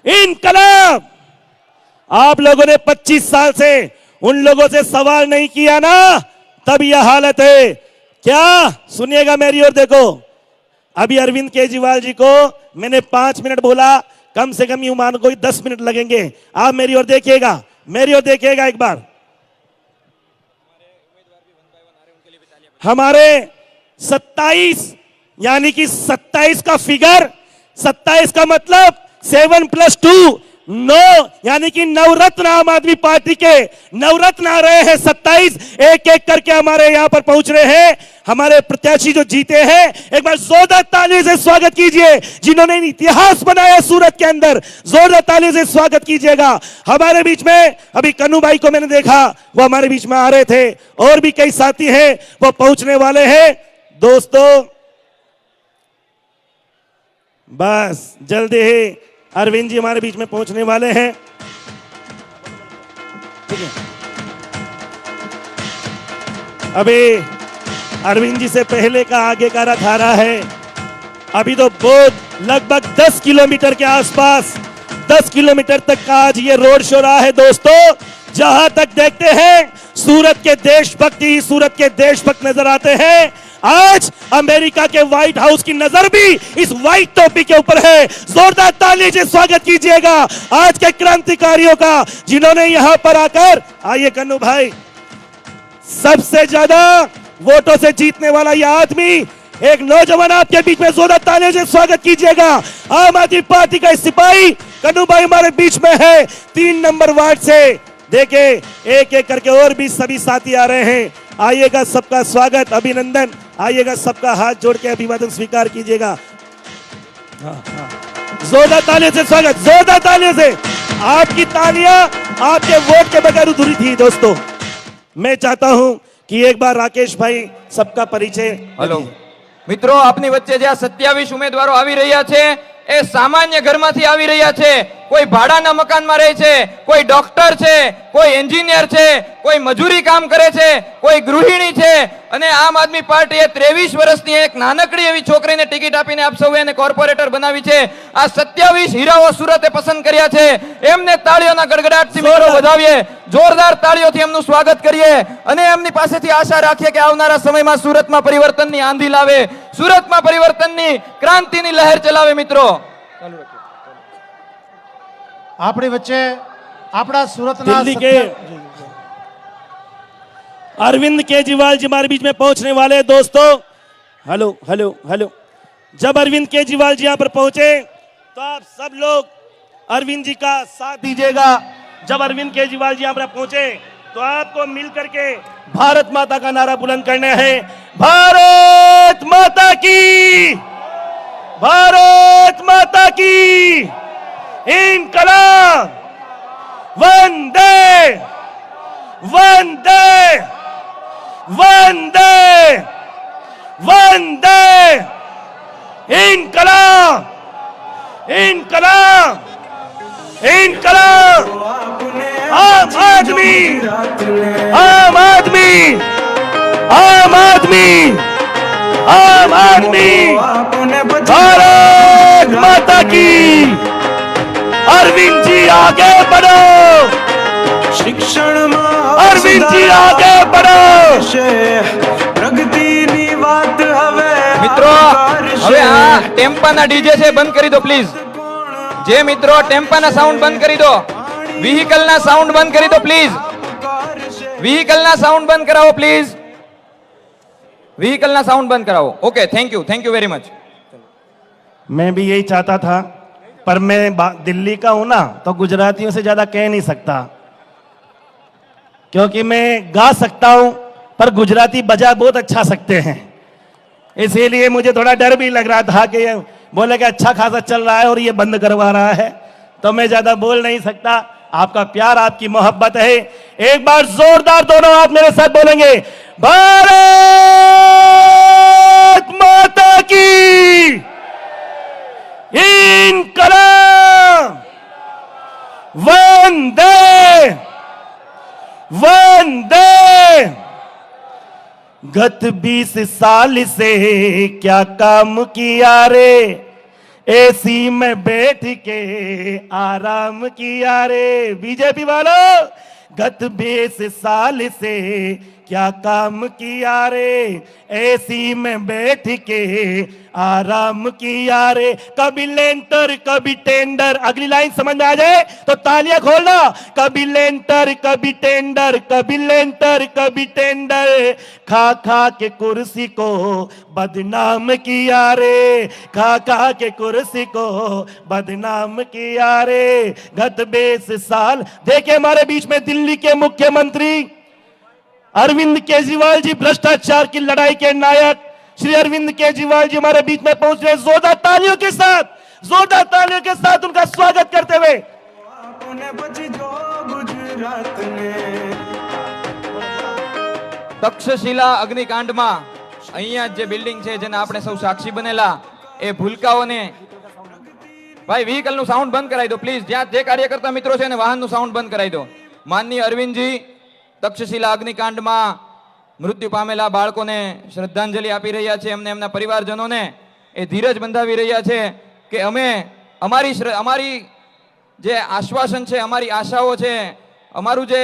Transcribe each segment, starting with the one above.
इनकलाब। आप लोगों ने 25 साल से उन लोगों से सवाल नहीं किया ना, तब यह हालत है। क्या सुनिएगा मेरी ओर देखो, अभी अरविंद केजरीवाल जी को मैंने 5 मिनट बोला, कम से कम यूं मान कोई 10 मिनट लगेंगे। आप मेरी ओर देखिएगा, मेरी ओर देखिएगा एक बार। हमारे 27 यानी कि 27 का फिगर, 27 का मतलब 7 + 2 9 यानी कि नवरत्न आम आदमी पार्टी के नवरत्न आ रहे हैं। 27 एक एक करके हमारे यहां पर पहुंच रहे हैं। हमारे प्रत्याशी जो जीते हैं, एक बार जोरदार ताली से स्वागत कीजिए। जिन्होंने इतिहास बनाया सूरत के अंदर, जोरदार ताली से स्वागत कीजिएगा। हमारे बीच में अभी कन्नू भाई को मैंने देखा, वो हमारे बीच में आ रहे थे, और भी कई साथी हैं वो पहुंचने वाले हैं। दोस्तों बस जल्दी ही अरविंद जी हमारे बीच में पहुंचने वाले हैं। ठीक है, अभी अरविंद जी से पहले का आगे का रथ आ रहा है। अभी तो बहुत लगभग 10 किलोमीटर के आसपास, 10 किलोमीटर तक का आज ये रोड शो रहा है। दोस्तों जहां तक देखते हैं सूरत के देशभक्त ही सूरत के देशभक्त नजर आते हैं। आज अमेरिका के व्हाइट हाउस की नजर भी इस व्हाइट टोपी के ऊपर है। जोरदार ताली से स्वागत कीजिएगा आज के क्रांतिकारियों का, जिन्होंने यहां पर आकर, आइए कन्नू भाई, सबसे ज्यादा वोटों से जीतने वाला यह आदमी, एक नौजवान आपके बीच में, जोरदार ताली से स्वागत कीजिएगा। आम आदमी पार्टी का सिपाही कन्नू भाई हमारे बीच में है, 3 नंबर वार्ड से। देखे एक एक करके और भी सभी साथी आ रहे हैं। आइएगा, सबका स्वागत, अभिनंदन। आइएगा, सबका हाथ जोड़ के अभिवादन स्वीकार कीजिएगा। जोरदार तालियों से स्वागत, जोरदार तालियों से। आपकी तालियां आपके वोट के बगैर अधूरी थी। दोस्तों मैं चाहता हूं कि एक बार राकेश भाई सबका परिचय। हेलो मित्रों, આપની વચ્ચે જે 27 ઉમેદવારો આવી રહ્યા છે એ સામાન્ય ઘરમાંથી આવી રહ્યા છે। કોઈ ભાડાના મકાનમાં રહે છે, કોઈ ડોક્ટર છે, કોઈ એન્જિનિયર છે, કોઈ મજૂરી કામ કરે છે, કોઈ ગૃહિણી છે, અને આમ આદમી પાર્ટીએ 23 વર્ષની એક નાનકડી એવી છોકરીને ટિકિટ આપીને આપ સૌએ એને કોર્પોરેટર બનાવી છે। આ 27 હીરાઓ સુરતે પસંદ કર્યા છે, એમને તાળીઓના ગડગડાટથી મિત્રો વધાવીએ, જોરદાર તાળીઓથી એમનું સ્વાગત કરીએ અને એમની પાસેથી આશા રાખીએ કે આવનારા સમયમાં સુરતમાં પરિવર્તનની આંધી લાવે, સુરતમાં પરિવર્તનની ક્રાંતિની લહેર ચલાવે। મિત્રો ચાલુ રાખો। આપણી વચ્ચે આપણા સુરતના दिल्ली के अरविंद केजरीवाल जी हमारे बीच में पहुंचने वाले हैं। दोस्तों हेलो हेलो हेलो, जब अरविंद केजरीवाल जी यहां पर पहुंचे तो आप सब लोग अरविंद जी का साथ दीजिएगा। जब अरविंद केजरीवाल जी यहां पर पहुंचे तो आपको मिलकर के भारत माता का नारा बुलंद करना है। भारत माता की, भारत माता की इनकलाब, वंदे वंदे वंदे वंदे, इनकलाब इनकलाब इनकलाब। आम आदमी आम आदमी आम आदमी आम आदमी, भारत माता की। अरविंद जी आगे बढ़ो, शिक्षण अरविंद जी आगे बढ़ो। प्रगतिनी વાત હવે મિત્રો હવે આ ટેમ્પાના ડીજે છે બંધ કરી દો પ્લીઝ। જે મિત્રો ટેમ્પાના સાઉન્ડ બંધ કરી દો, વ્હીકલના સાઉન્ડ બંધ કરી દો પ્લીઝ, વ્હીકલના સાઉન્ડ બંધ કરાવો પ્લીઝ, વ્હીકલના સાઉન્ડ બંધ કરાવો। Okay, thank you very much. मैं भी यही चाहता था, पर मैं दिल्ली का हूं ना, तो गुजरातियों से ज्यादा कह नहीं सकता, क्योंकि मैं गा सकता हूं पर गुजराती बजा बहुत अच्छा सकते हैं। इसीलिए मुझे थोड़ा डर भी लग रहा था कि ये बोले कि अच्छा खासा चल रहा है और ये बंद करवा रहा है, तो मैं ज्यादा बोल नहीं सकता। आपका प्यार, आपकी मोहब्बत है। एक बार जोरदार दोनों हाथ मेरे साथ बोलेंगे, भारत माता की इनकलाब, वंदे वंदे। गत 20 साल से क्या काम किया रे, एसी में बैठ के आराम किया रे। बीजेपी वालों, गत 20 साल से क्या काम किया रे। एसी में बैठ के आराम किया रे। कभी लेंटर कभी टेंडर। अगली लाइन समझ में आ जाए तो तालियां खोलना। कभी लेंटर कभी टेंडर, कभी लेंटर कभी टेंडर। खा खा के कुर्सी को बदनाम किया रे। खा खा के कुर्सी को बदनाम किया रे। गत 20 साल। देखिए हमारे बीच में दिल्ली के मुख्यमंत्री अरविंद केजरीवाल जी, भ्रष्टाचार की लड़ाई के नायक श्री अरविंद केजरीवाल जी हमारे बीच में पहुंच रहे। जोरदार तालियों के साथ, जोरदार तालियों के साथ उनका स्वागत करते हुए। તક્ષશિલા અગ્નિકાંડમાં અહીંયા જે બિલ્ડિંગ છે જેને આપણે સૌ સાક્ષી બનેલા એ ભૂલકાઓને ભાઈ વ્હીકલનું સાઉન્ડ બંધ કરાવી દો પ્લીઝ. જ્યાં જે કાર્યકર્તા મિત્રો છે ને વાહનનું સાઉન્ડ બંધ કરાવી દો. માનનીય અરવિંદજી તક્ષશિલા અગ્નિકાંડમાં મૃત્યુ પામેલા બાળકોને શ્રદ્ધાંજલિ આપી રહ્યા છે. એમને એમના પરિવારજનોને એ ધીરજ બંધાવી રહ્યા છે કે અમે અમારી જે આશ્વાસન છે, અમારી આશાઓ છે, અમારું જે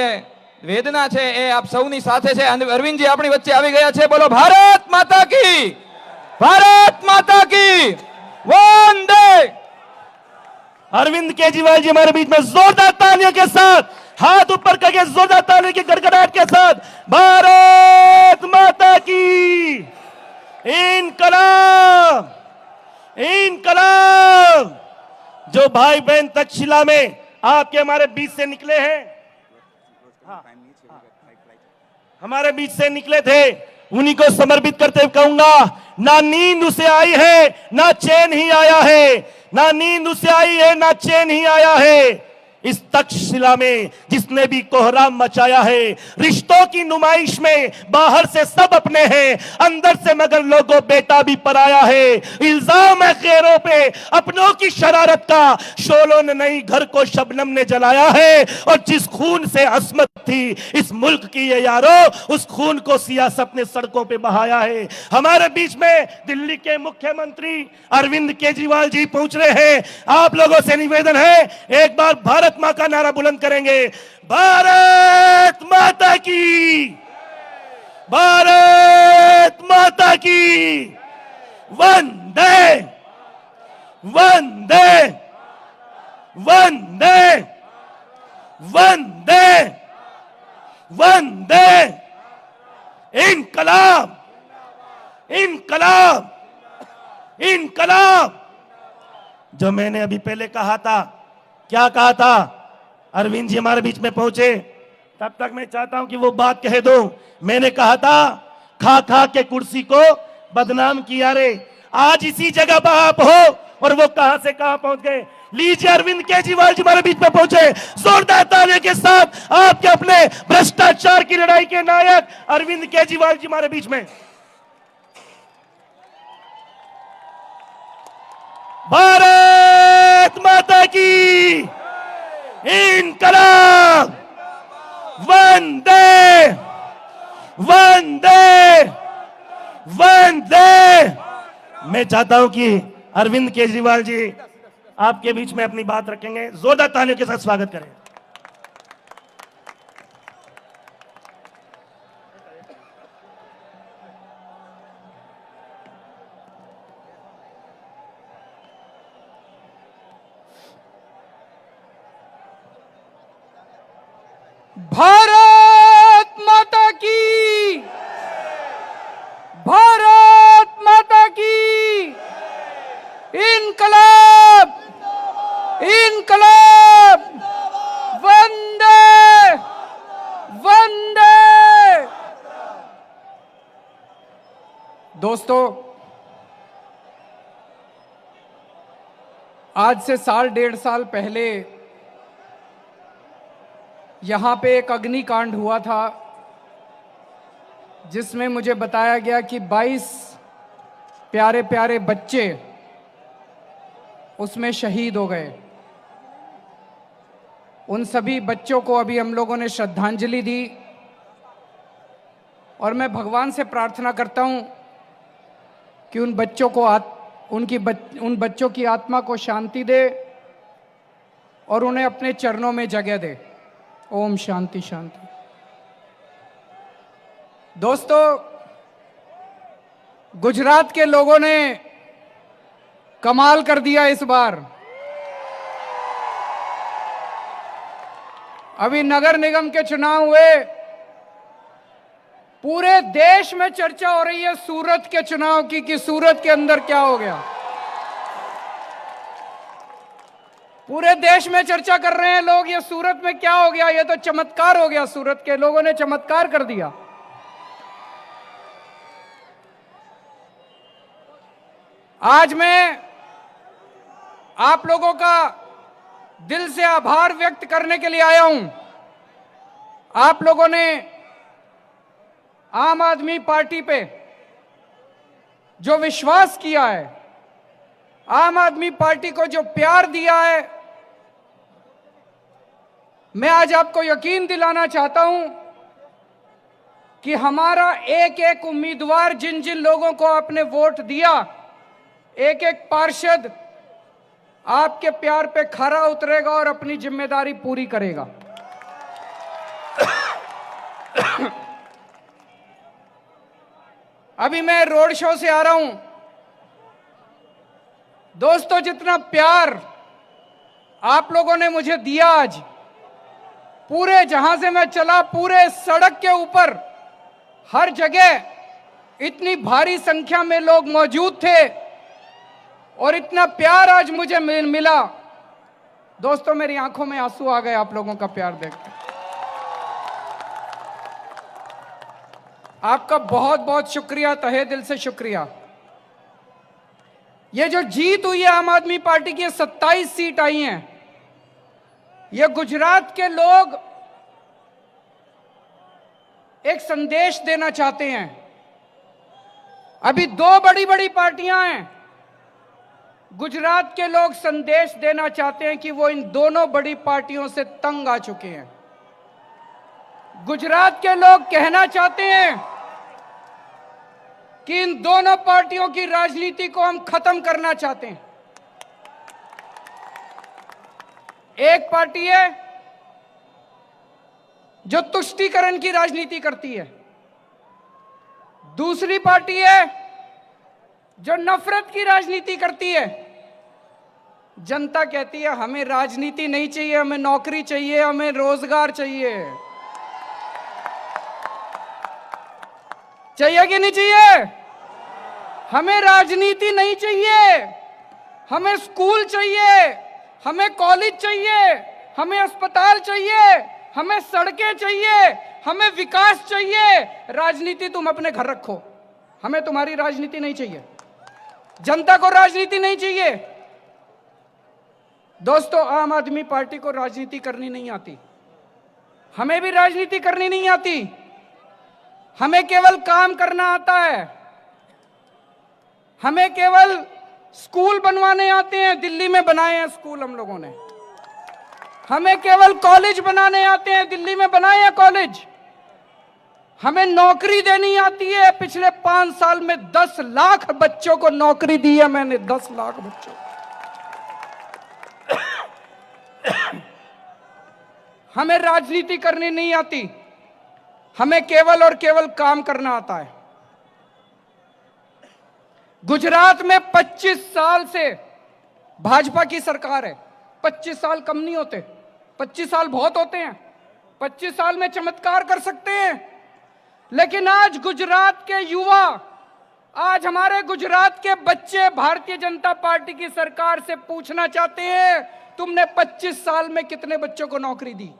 વેદના છે એ આપ સૌની સાથે છે. અરવિંદજી આપણી વચ્ચે આવી ગયા છે. બોલો ભારત માતા કી, ભારત માતા કી વંદે. अरविंद केजरीवाल जी हमारे बीच में जोरदार तालियों के साथ, हाथ ऊपर करके जोरदार तालियों की गड़गड़ाहट के साथ भारत माता की इनकलाब, इनकलाब। जो भाई बहन तक्षशिला में आपके हमारे बीच से निकले हैं, हमारे बीच से निकले थे, उन्हीं को समर्पित करते हुए कहूंगा, ना नींद उसे आई है ना चैन ही आया है। ना नींद उसे आई है ना चैन ही आया है। इस तक्षशिला में जिसने भी कोहराम मचाया है, रिश्तों की नुमाइश में बाहर से सब अपने हैं, अंदर से मगर लोगों बेटा भी पराया है। इल्जाम है गैरों पे अपनों की शरारत का, शोलों ने नहीं घर को शबनम ने जलाया है। और जिस खून से असमत थी इस मुल्क की ये यारो, उस खून को सियासत ने सड़कों पे बहाया है। हमारे बीच में दिल्ली के मुख्यमंत्री अरविंद केजरीवाल जी पहुंच रहे हैं। आप लोगों से निवेदन है, एक बार भारत मां का नारा बुलंद करेंगे। भारत माता की, भारत माता की वंदे, वंदे, वंदे, वंदे, वंदे। इनकलाब, इनकलाब, इनकलाब। जो मैंने अभी पहले कहा था, क्या कहा था? अरविंद जी हमारे बीच में पहुंचे, तब तक मैं चाहता हूं कि वो बात कह दो। मैंने कहा था खा खा के कुर्सी को बदनाम किया रे। आज इसी जगह पर आप हो और वो कहां से कहां पहुंच गए। लीजिए अरविंद केजरीवाल जी हमारे बीच में पहुंचे। जोरदार तालियों के साथ आपके अपने भ्रष्टाचार की लड़ाई के नायक अरविंद केजरीवाल जी हमारे बीच में। भारत माता की इनकलाब, वंदे, वंदे, वंदे। मैं चाहता हूं कि अरविंद केजरीवाल जी आपके बीच में अपनी बात रखेंगे। जोरदार तालियों के साथ स्वागत करें। भारत माता की, भारत माता की इनकलाब, इनकलाब, वंदे, वंदे। दोस्तों, आज से साल 1.5 साल पहले यहाँ पे एक अग्निकांड हुआ था, जिसमें मुझे बताया गया कि 22 प्यारे प्यारे बच्चे उसमें शहीद हो गए। उन सभी बच्चों को अभी हम लोगों ने श्रद्धांजलि दी और मैं भगवान से प्रार्थना करता हूँ कि उन बच्चों को उन बच्चों की आत्मा को शांति दे और उन्हें अपने चरणों में जगह दे। ओम शांति शांति। दोस्तों, गुजरात के लोगों ने कमाल कर दिया इस बार। अभी नगर निगम के चुनाव हुए, पूरे देश में चर्चा हो रही है सूरत के चुनाव की कि सूरत के अंदर क्या हो गया। पूरे देश में चर्चा कर रहे हैं लोग, ये सूरत में क्या हो गया, ये तो चमत्कार हो गया। सूरत के लोगों ने चमत्कार कर दिया। आज मैं आप लोगों का दिल से आभार व्यक्त करने के लिए आया हूं। आप लोगों ने आम आदमी पार्टी पे जो विश्वास किया है, आम आदमी पार्टी को जो प्यार दिया है, मैं आज आपको यकीन दिलाना चाहता हूं कि हमारा एक एक उम्मीदवार, जिन जिन लोगों को आपने वोट दिया, एक एक पार्षद आपके प्यार पे खरा उतरेगा और अपनी जिम्मेदारी पूरी करेगा। अभी मैं रोड शो से आ रहा हूं। दोस्तों, जितना प्यार आप लोगों ने मुझे दिया आज, पूरे जहां से मैं चला, पूरे सड़क के ऊपर हर जगह इतनी भारी संख्या में लोग मौजूद थे और इतना प्यार आज मुझे मिला। दोस्तों, मेरी आंखों में आंसू आ गए आप लोगों का प्यार देखकर। आपका बहुत बहुत शुक्रिया, तहे दिल से शुक्रिया। ये जो जीत हुई है आम आदमी पार्टी की, 27 सीट आई हैं, ये गुजरात के लोग एक संदेश देना चाहते हैं। अभी दो बड़ी बड़ी पार्टियां हैं, गुजरात के लोग संदेश देना चाहते हैं कि वो इन दोनों बड़ी पार्टियों से तंग आ चुके हैं। गुजरात के लोग कहना चाहते हैं कि इन दोनों पार्टियों की राजनीति को हम खत्म करना चाहते हैं। एक पार्टी है जो तुष्टीकरण की राजनीति करती है, दूसरी पार्टी है जो नफरत की राजनीति करती है। जनता कहती है हमें राजनीति नहीं चाहिए, हमें नौकरी चाहिए, हमें रोजगार चाहिए। चाहिए कि नहीं चाहिए? हमें राजनीति नहीं चाहिए, हमें स्कूल चाहिए, हमें कॉलेज चाहिए, हमें अस्पताल चाहिए, हमें सड़कें चाहिए, हमें विकास चाहिए। राजनीति तुम अपने घर रखो, हमें तुम्हारी राजनीति नहीं चाहिए। जनता को राजनीति नहीं चाहिए। दोस्तों, आम आदमी पार्टी को राजनीति करनी नहीं आती, हमें भी राजनीति करनी नहीं आती। हमें केवल काम करना आता है, हमें केवल स्कूल बनवाने आते हैं। दिल्ली में बनाए हैं स्कूल हम लोगों ने। हमें केवल कॉलेज बनाने आते हैं, दिल्ली में बनाए हैं कॉलेज। हमें नौकरी देनी आती है। पिछले 5 साल में 10 लाख बच्चों को नौकरी दी है मैंने, 10 लाख बच्चों। हमें राजनीति करनी नहीं आती, हमें केवल और केवल काम करना आता है। गुजरात में 25 साल से भाजपा की सरकार है। 25 साल कम नहीं होते, 25 साल बहुत होते हैं। 25 साल में चमत्कार कर सकते हैं। लेकिन आज गुजरात के युवा, आज हमारे गुजरात के बच्चे भारतीय जनता पार्टी की सरकार से पूछना चाहते हैं, तुमने 25 साल में कितने बच्चों को नौकरी दी?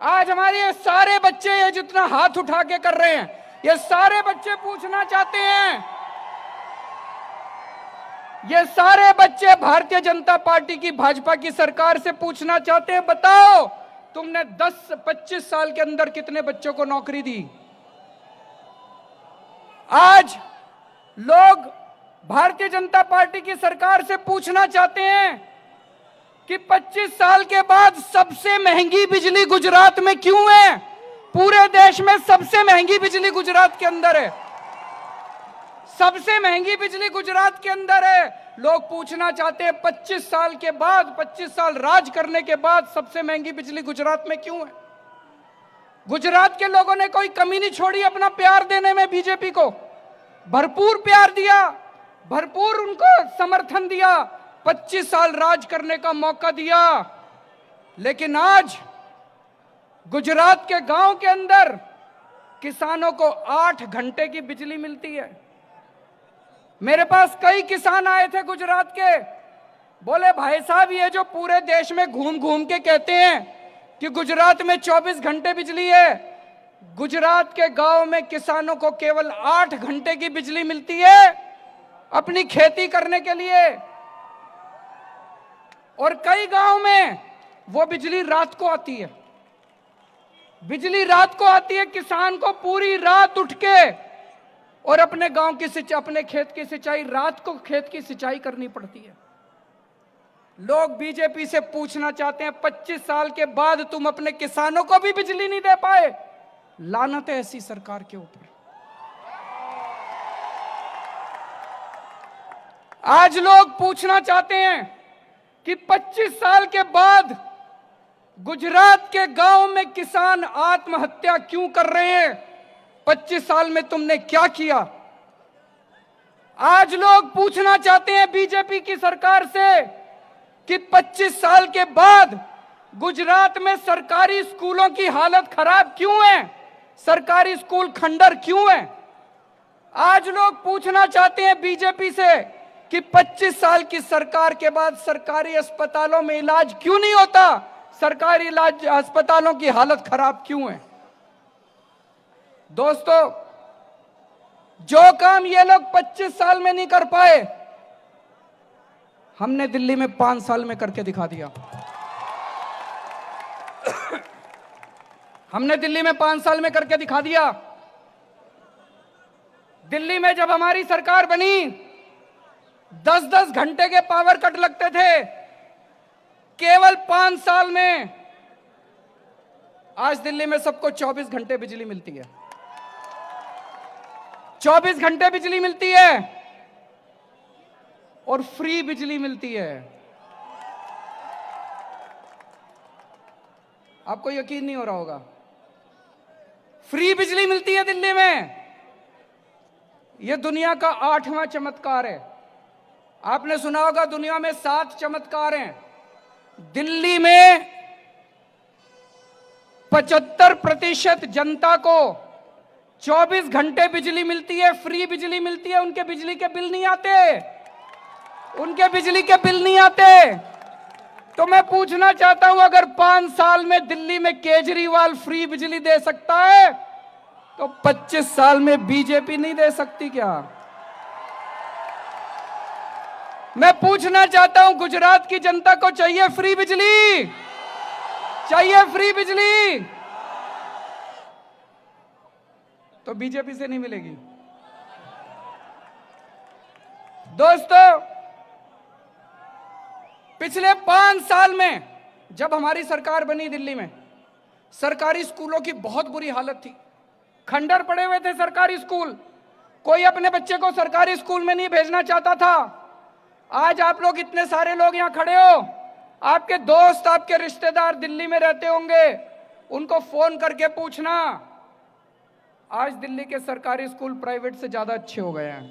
आज हमारे ये सारे बच्चे, ये जितना हाथ उठा के कर रहे हैं, ये सारे बच्चे पूछना चाहते हैं, ये सारे बच्चे भारतीय जनता पार्टी की, भाजपा की सरकार से पूछना चाहते हैं, बताओ तुमने 10-25 साल के अंदर कितने बच्चों को नौकरी दी? आज लोग भारतीय जनता पार्टी की सरकार से पूछना चाहते हैं कि 25 साल के बाद सबसे महंगी बिजली गुजरात में क्यों है? पूरे देश में सबसे महंगी बिजली गुजरात के अंदर है, सबसे महंगी बिजली गुजरात के अंदर है। लोग पूछना चाहते हैं 25 साल के बाद, 25 साल राज करने के बाद सबसे महंगी बिजली गुजरात में क्यों है? गुजरात के लोगों ने कोई कमी नहीं छोड़ी अपना प्यार देने में, बीजेपी को भरपूर प्यार दिया, भरपूर उनको समर्थन दिया, 25 साल राज करने का मौका दिया। लेकिन आज गुजरात के गांव के अंदर किसानों को 8 घंटे की बिजली मिलती है। मेरे पास कई किसान आए थे गुजरात के, बोले भाई साहब ये जो पूरे देश में घूम घूम के कहते हैं कि गुजरात में 24 घंटे बिजली है, गुजरात के गांव में किसानों को केवल 8 घंटे की बिजली मिलती है अपनी खेती करने के लिए, और कई गांव में वो बिजली रात को आती है। बिजली रात को आती है, किसान को पूरी रात उठ के और अपने गांव की अपने खेत की सिंचाई, रात को खेत की सिंचाई करनी पड़ती है। लोग बीजेपी से पूछना चाहते हैं 25 साल के बाद तुम अपने किसानों को भी बिजली नहीं दे पाए, लानत है ऐसी सरकार के ऊपर। आज लोग पूछना चाहते हैं कि 25 साल के बाद गुजरात के गांव में किसान आत्महत्या क्यों कर रहे हैं? 25 साल में तुमने क्या किया? आज लोग पूछना चाहते हैं बीजेपी की सरकार से कि 25 साल के बाद गुजरात में सरकारी स्कूलों की हालत खराब क्यों है, सरकारी स्कूल खंडर क्यों है? आज लोग पूछना चाहते हैं बीजेपी से कि 25 साल की सरकार के बाद सरकारी अस्पतालों में इलाज क्यों नहीं होता, सरकारी इलाज अस्पतालों की हालत खराब क्यों है? दोस्तों, जो काम ये लोग 25 साल में नहीं कर पाए, हमने दिल्ली में 5 साल में करके दिखा दिया। हमने दिल्ली में 5 साल में करके दिखा दिया। दिल्ली में जब हमारी सरकार बनी 10-10 घंटे के पावर कट लगते थे, केवल 5 साल में आज दिल्ली में सबको 24 घंटे बिजली मिलती है। 24 घंटे बिजली मिलती है और फ्री बिजली मिलती है। आपको यकीन नहीं हो रहा होगा, फ्री बिजली मिलती है दिल्ली में। यह दुनिया का 8वां चमत्कार है। आपने सुना होगा दुनिया में 7 चमत्कार हैं। दिल्ली में 75% जनता को 24 घंटे बिजली मिलती है, फ्री बिजली मिलती है। उनके बिजली के बिल नहीं आते, उनके बिजली के बिल नहीं आते। तो मैं पूछना चाहता हूं, अगर 5 साल में दिल्ली में केजरीवाल फ्री बिजली दे सकता है तो 25 साल में बीजेपी नहीं दे सकती क्या? मैं पूछना चाहता हूं, गुजरात की जनता को चाहिए फ्री बिजली, चाहिए फ्री बिजली, तो बीजेपी से नहीं मिलेगी। दोस्तों, पिछले 5 साल में जब हमारी सरकार बनी दिल्ली में, सरकारी स्कूलों की बहुत बुरी हालत थी। खंडर पड़े हुए थे सरकारी स्कूल, कोई अपने बच्चे को सरकारी स्कूल में नहीं भेजना चाहता था। आज आप लोग इतने सारे लोग यहां खड़े हो, आपके दोस्त, आपके रिश्तेदार दिल्ली में रहते होंगे, उनको फोन करके पूछना, आज दिल्ली के सरकारी स्कूल प्राइवेट से ज्यादा अच्छे हो गए हैं।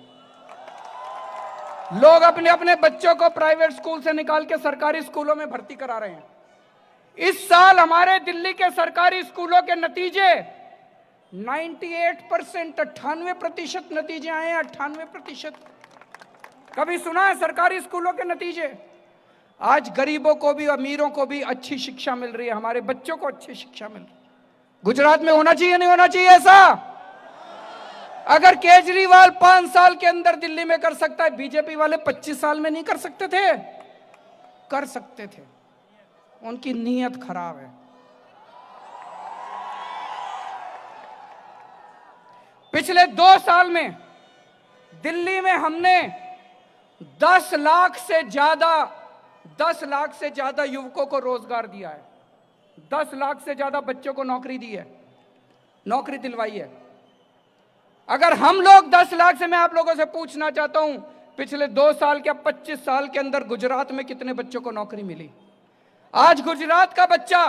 लोग अपने अपने बच्चों को प्राइवेट स्कूल से निकाल के सरकारी स्कूलों में भर्ती करा रहे हैं। इस साल हमारे दिल्ली के सरकारी स्कूलों के नतीजे 98%, 98% नतीजे आए हैं। 98%। कभी सुना है सरकारी स्कूलों के नतीजे? आज गरीबों को भी, अमीरों को भी अच्छी शिक्षा मिल रही है, हमारे बच्चों को अच्छी शिक्षा मिल रही है। गुजरात में होना चाहिए, नहीं होना चाहिए ऐसा? अगर केजरीवाल 5 साल के अंदर दिल्ली में कर सकता है, बीजेपी वाले 25 साल में नहीं कर सकते थे? कर सकते थे। उनकी नीयत खराब है। पिछले 2 साल में दिल्ली में हमने 10 लाख से ज्यादा युवकों को रोजगार दिया है। 10 लाख से ज्यादा बच्चों को नौकरी दी है। नौकरी दिलवाई है। अगर हम लोग 10 लाख से, मैं आप लोगों से पूछना चाहता हूं, पिछले 2 साल के 25 साल के अंदर गुजरात में कितने बच्चों को नौकरी मिली? आज गुजरात का बच्चा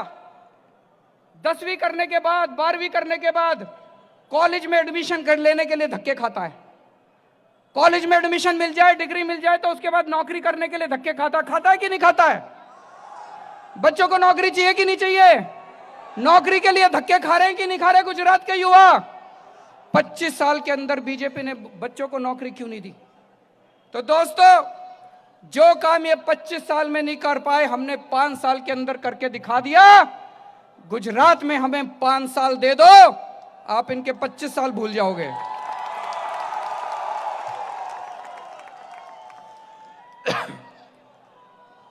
10वीं करने के बाद, 12वीं करने के बाद कॉलेज में एडमिशन कर लेने के लिए धक्के खाता है। कॉलेज में एडमिशन मिल जाए, डिग्री मिल जाए, तो उसके बाद नौकरी करने के लिए धक्के खाता है कि नहीं खाता है? बच्चों को नौकरी चाहिए कि नहीं चाहिए? नौकरी के लिए धक्के खा रहे हैं कि नहीं खा रहे गुजरात के युवा? 25 साल के अंदर बीजेपी ने बच्चों को नौकरी क्यों नहीं दी? तो दोस्तों, जो काम ये 25 साल में नहीं कर पाए, हमने 5 साल के अंदर करके दिखा दिया। गुजरात में हमें 5 साल दे दो, आप इनके 25 साल भूल जाओगे।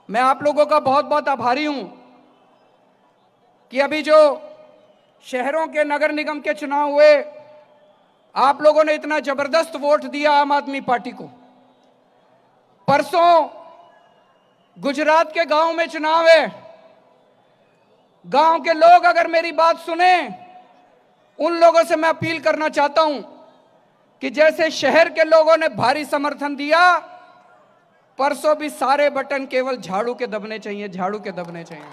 मैं आप लोगों का बहुत बहुत आभारी हूं कि अभी जो शहरों के नगर निगम के चुनाव हुए, आप लोगों ने इतना जबरदस्त वोट दिया आम आदमी पार्टी को। परसों गुजरात के गांव में चुनाव है। गांव के लोग अगर मेरी बात सुने, उन लोगों से मैं अपील करना चाहता हूं कि जैसे शहर के लोगों ने भारी समर्थन दिया, परसों भी सारे बटन केवल झाड़ू के दबने चाहिए, झाड़ू के दबने चाहिए।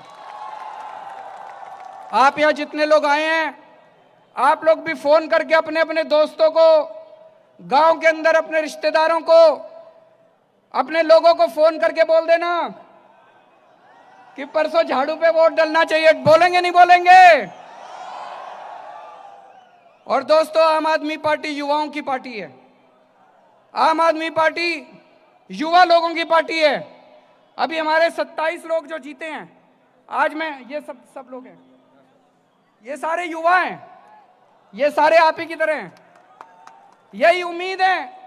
आप यहां जितने लोग आए हैं, आप लोग भी फोन करके अपने अपने दोस्तों को, गांव के अंदर अपने रिश्तेदारों को, अपने लोगों को फोन करके बोल देना कि परसों झाड़ू पे वोट डालना चाहिए। बोलेंगे नहीं बोलेंगे? और दोस्तों, आम आदमी पार्टी युवाओं की पार्टी है। आम आदमी पार्टी युवा लोगों की पार्टी है। अभी हमारे 27 लोग जो जीते हैं, आज मैं, ये सब लोग हैं, ये सारे युवा हैं, ये सारे आप ही की तरह हैं। यही उम्मीद है,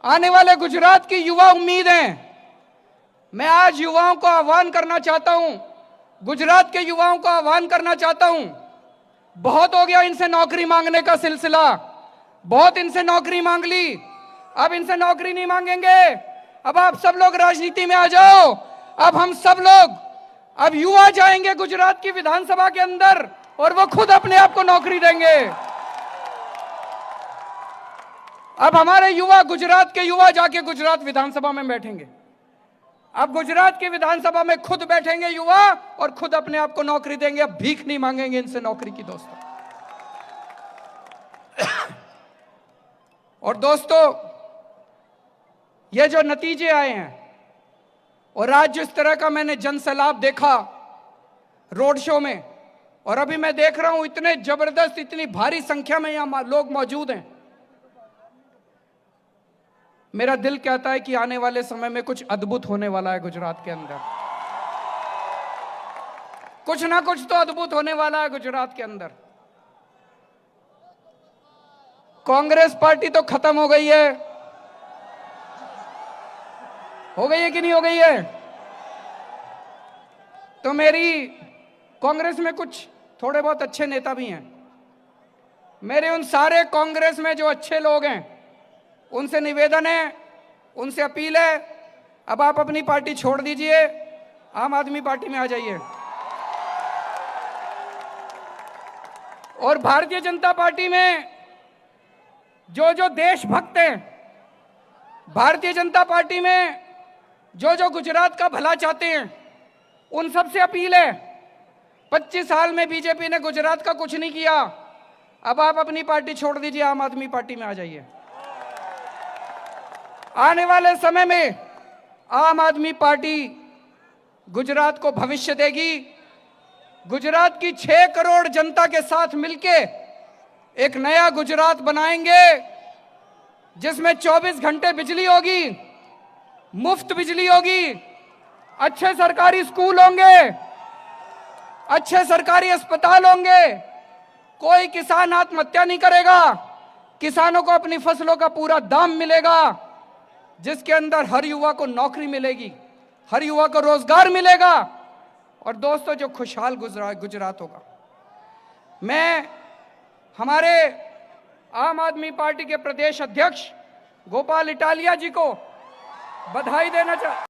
आने वाले गुजरात की युवा उम्मीद है। मैं आज युवाओं को आह्वान करना चाहता हूं, गुजरात के युवाओं को आह्वान करना चाहता हूं, बहुत हो गया इनसे नौकरी मांगने का सिलसिला, बहुत इनसे नौकरी मांग ली, अब इनसे नौकरी नहीं मांगेंगे। अब आप सब लोग राजनीति में आ जाओ। अब हम सब लोग, अब युवा जाएंगे गुजरात की विधानसभा के अंदर और वो खुद अपने आप को नौकरी देंगे। अब हमारे युवा, गुजरात के युवा जाके गुजरात विधानसभा में बैठेंगे। अब गुजरात की विधानसभा में खुद बैठेंगे युवा और खुद अपने आप को नौकरी देंगे। अब भीख नहीं मांगेंगे इनसे नौकरी की दोस्तों। और दोस्तों, ये जो नतीजे आए हैं, और आज जिस तरह का मैंने जनसैलाब देखा रोड शो में, और अभी मैं देख रहा हूं इतने जबरदस्त, इतनी भारी संख्या में यहां लोग मौजूद हैं, मेरा दिल कहता है कि आने वाले समय में कुछ अद्भुत होने वाला है गुजरात के अंदर। कुछ ना कुछ तो अद्भुत होने वाला है गुजरात के अंदर। कांग्रेस पार्टी तो खत्म हो गई है कि नहीं हो गई है? तो मेरी, कांग्रेस में कुछ थोड़े बहुत अच्छे नेता भी हैं। मेरे उन सारे कांग्रेस में जो अच्छे लोग हैं, उनसे निवेदन है, उनसे अपील है, अब आप अपनी पार्टी छोड़ दीजिए, आम आदमी पार्टी में आ जाइए। और भारतीय जनता पार्टी में जो जो देशभक्त हैं, भारतीय जनता पार्टी में जो जो गुजरात का भला चाहते हैं, उन सब से अपील है, 25 साल में बीजेपी ने गुजरात का कुछ नहीं किया, अब आप अपनी पार्टी छोड़ दीजिए, आम आदमी पार्टी में आ जाइए। आने वाले समय में आम आदमी पार्टी गुजरात को भविष्य देगी। गुजरात की 6 करोड़ जनता के साथ मिलके एक नया गुजरात बनाएंगे, जिसमें 24 घंटे बिजली होगी, मुफ्त बिजली होगी, अच्छे सरकारी स्कूल होंगे, अच्छे सरकारी अस्पताल होंगे, कोई किसान आत्महत्या नहीं करेगा, किसानों को अपनी फसलों का पूरा दाम मिलेगा, जिसके अंदर हर युवा को नौकरी मिलेगी, हर युवा को रोजगार मिलेगा, और दोस्तों जो खुशहाल गुजरात होगा। मैं हमारे आम आदमी पार्टी के प्रदेश अध्यक्ष गोपाल इटालिया जी को बधाई देना चाहता